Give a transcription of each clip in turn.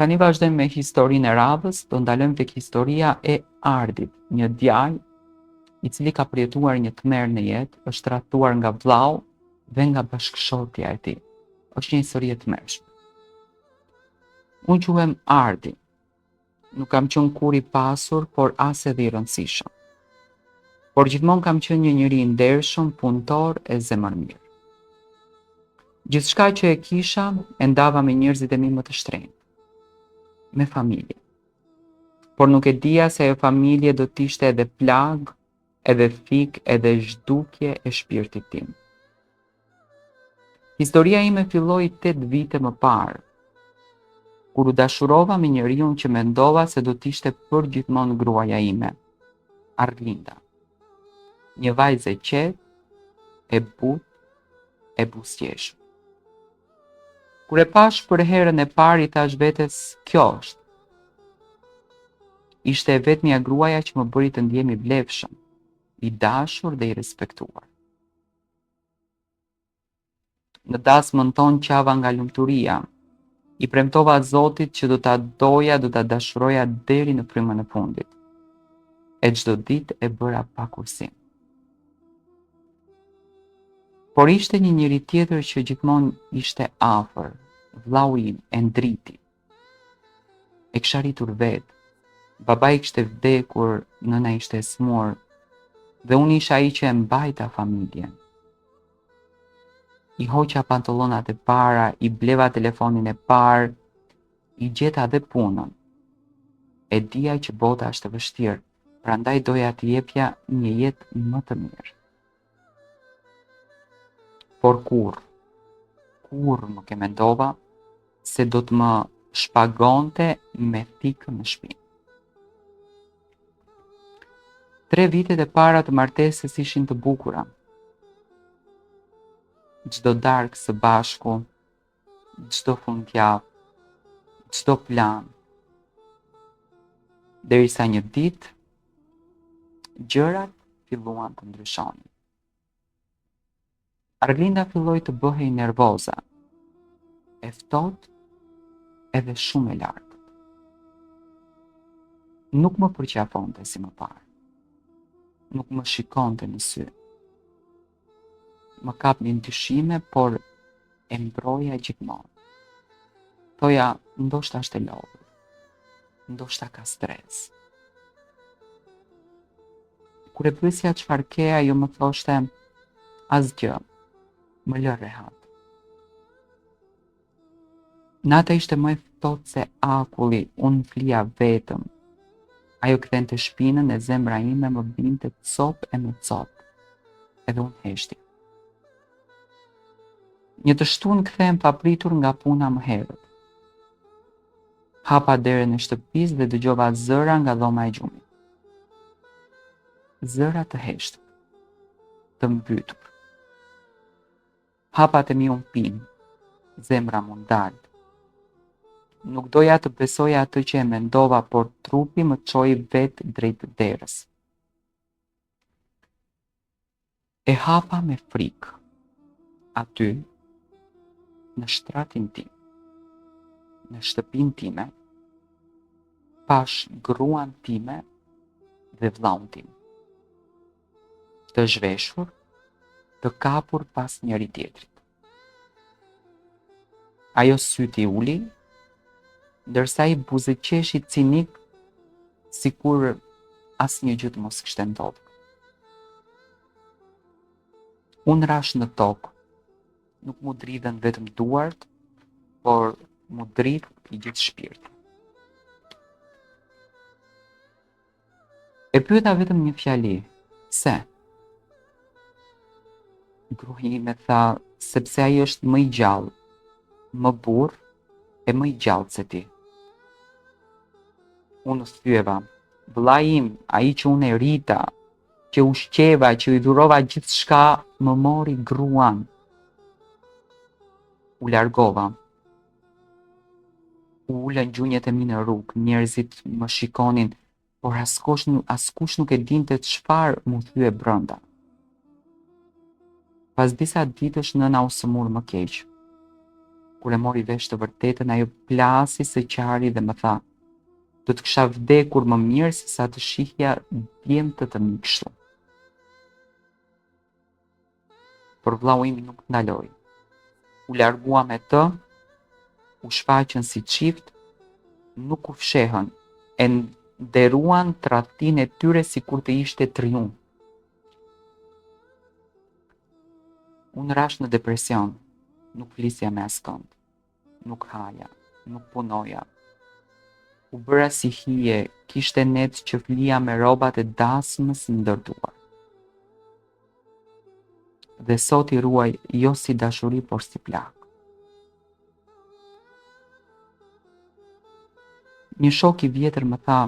Tani vazhdojmë me historinë e radhës, do ndalojmë tek historia e Ardit, një djalë i cili ka përjetuar një tmerr në jetë, është rrethuar nga vllau dhe nga bashkëshortja e tij. Është një histori e tmerrshme. Unë quhem Ardi. Nuk kam qenë kur i pasur, por as edhe i rëndësishëm. Por gjithmonë kam qenë një njeri i ndershëm, punëtor e zemërmirë. Gjithçka që e kisha e ndava me njerëzit e mi më të shtrenjtë, me familje. Por nuk e dija se ajo familje do t'ishte edhe plag, edhe fik, edhe zhdukje e shpirtit tim. Historia ime filloi 8 vite më parë, kur u dashurova me njeriun që mendova se do t'ishte përgjithmonë gruaja ime, Arlinda. Një vajzë e qetë, e butë, e buzëqeshur. Kur e pash për herën e parë, i thash vetes, kjo është. Ishte e vetmja gruaja që më bëri të ndjem i vlefshëm, i dashur dhe i respektuar. Në dasmën tonë qava nga lumturia, i premtova Zotit që do ta doja, do ta dashuroja deri në frymën e fundit. E çdo ditë e bëra pa kursim. Por ishte një njeri tjetër që gjithmonë ishte afër, vllau im, e ndriti. E kisha rritur vetë. Babai kishte vdekur, nëna ishte e smur, dhe unë isha ai që e mbajta familjen. I hoqa pantallonat e para, i bleva telefonin e parë, i gjeta dhe punën. E dija që bota është e vështirë, prandaj doja t'i jepja një jetë më të mirë. Por kur nuk e mendova se do të më shpagonte me thikën në shtëpi. 3 vitet e para të martesës ishin të bukura. Çdo darkë së bashku, çdo fundjavë, çdo plan. Derisa një ditë, gjërat filluan të ndryshonin. Arlinda filloi të bëhej nervoza, e ftohtë edhe shumë e lartë. Nuk më përqafonte si më parë. Nuk më shikonte në sy. Më kapnin dyshime, por e mbroja gjithmonë. Thoja, ndoshta është e lodhur, ndoshta ka stres. Kur e pyesja çfarë ke, ajo më thoshte, asgjë, më lë rehat. Nata ishte më e ftohtë se akulli, unë flija vetëm. Ajo kthente shpinën e zemra ime më binte cop e më cop, edhe unë heshti. Një të shtunë kthehem papritur nga puna më herët. Hapa derën e shtëpisë dhe dëgjova zëra nga dhoma e gjumit. Zëra të heshtët, të mbytur. Hapat e mi unë pinë, zemra më ndalë. Nuk doja të besoja atë që e mendova, por trupi më çoi vetë drejt derës. E hapa me frikë. Aty, në shtratin tim, në shtëpinë time, pash gruan time dhe vllaun tim. Të zhveshur, të kapur pas njëri tjetrit. Ajo syti uli, ndërsa i buzëqeshi cinik, sikur asnjë gjë të mos kishte ndodhur. Unë rash në tokë, nuk mu dridhen vetëm duart, por mu dridh i gjithë shpirti. E pyeta vetëm një fjali, pse? Gruaja ime tha, sepse ai është më i gjallë, më burr e më i gjallë se ti. Unë thyeva, vllai im, ai që unë e rrita, që ushqeva, që i dhurova gjithçka, më mori gruan. U largova. U ulën gjunjët e mi në rrugë, njerëzit më shikonin, por askush nuk e dinte çfarë mu thye brenda. Pas disa ditësh nëna u sëmur më keq. Kur e mori vesh të vërtetën, ajo plasi së qari dhe më tha: "Do të kisha vdekur më mirë se sa të shihja djemtë të mi kështu." Por vllau im nuk ndaloi. U largua me të, u shfaqën si çift, nuk u fshehën, e nderuan tradhtinë e tyre sikur të ishte triumf. Unë rash në depresion, nuk flisja me askënd, nuk haja, nuk punoja. U bëra si hije, kishte net që flija me rrobat e dasmës ndër duar. Dhe sot i ruaj jo si dashuri, por si plak. Një shok i vjetër më tha: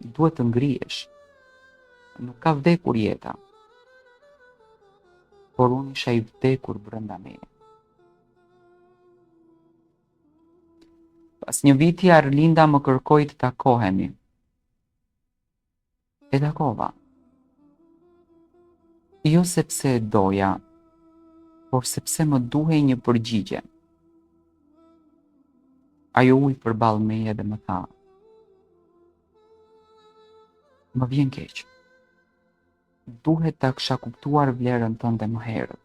"Duhet të ngrihesh. Nuk ka vdekur jeta." Por unë isha i vdekur brenda meje. Pas një viti Arlinda më kërkoi të takohemi. E takova. Jo sepse e doja, por sepse më duhej një përgjigje. Ajo ul përballë meje dhe më tha: "Më vjen keq. Duhet ta kisha kuptuar vlerën tënde më herët."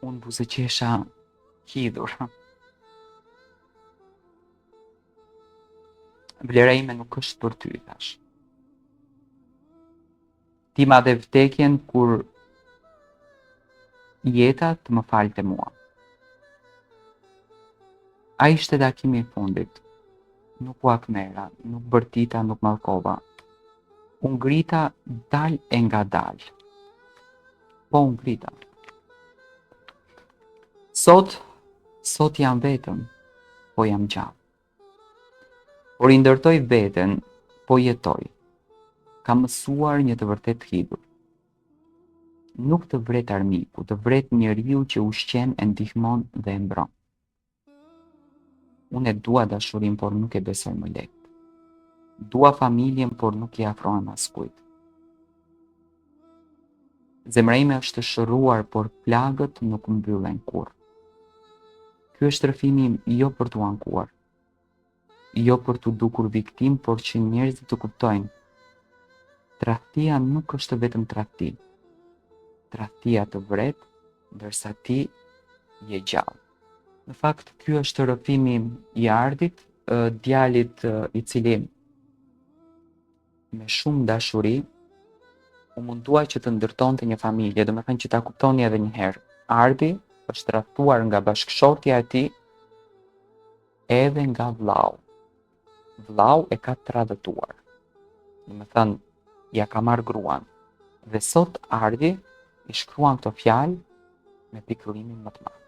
Unë buzëqesha hidhur. "Vlera ime nuk është për ty", thash. "Ti madhe vdekjen kur jeta të më falte mua." A ishte takimi i fundit. Nuk u akmera, nuk bërtita, nuk mallkova. U ngrita dal e nga dal. Po u ngrita. Sot jam vetëm, po jam gjallë. Por i ndërtoj veten, po jetoj. Kam mësuar një të vërtet hidhur. Nuk të vret armiku, të vret njeriu që ushqen, e ndihmon dhe e mbron. Unë e dua dashurin, por nuk e besoj më lehtë. Dua familjen, por nuk i afrohem askujt. Zemra ime është shërruar, por plagët nuk mbyllen kurrë. Ky është rrëfimi im, jo për t'u ankuar, jo për t'u dukur viktim, por që njerëzit të kuptojnë: tradhtia nuk është vetëm tradhti. Tradhtia të vret, ndërsa ti je gjallë. Në fakt, ky është rrëfimi i Ardit, djalit i cili me shumë dashuri u mundua që të ndërtonte një familje, do me thënë që ta kuptoni edhe një herë. Ardi është tradhtuar nga bashkëshortja e tij edhe nga vllau. Vllau e ka tradhtuar. Do me thënë, ja ka marrë gruan. Dhe sot Ardi i shkruan këto fjalë me pikëllimin më të madh.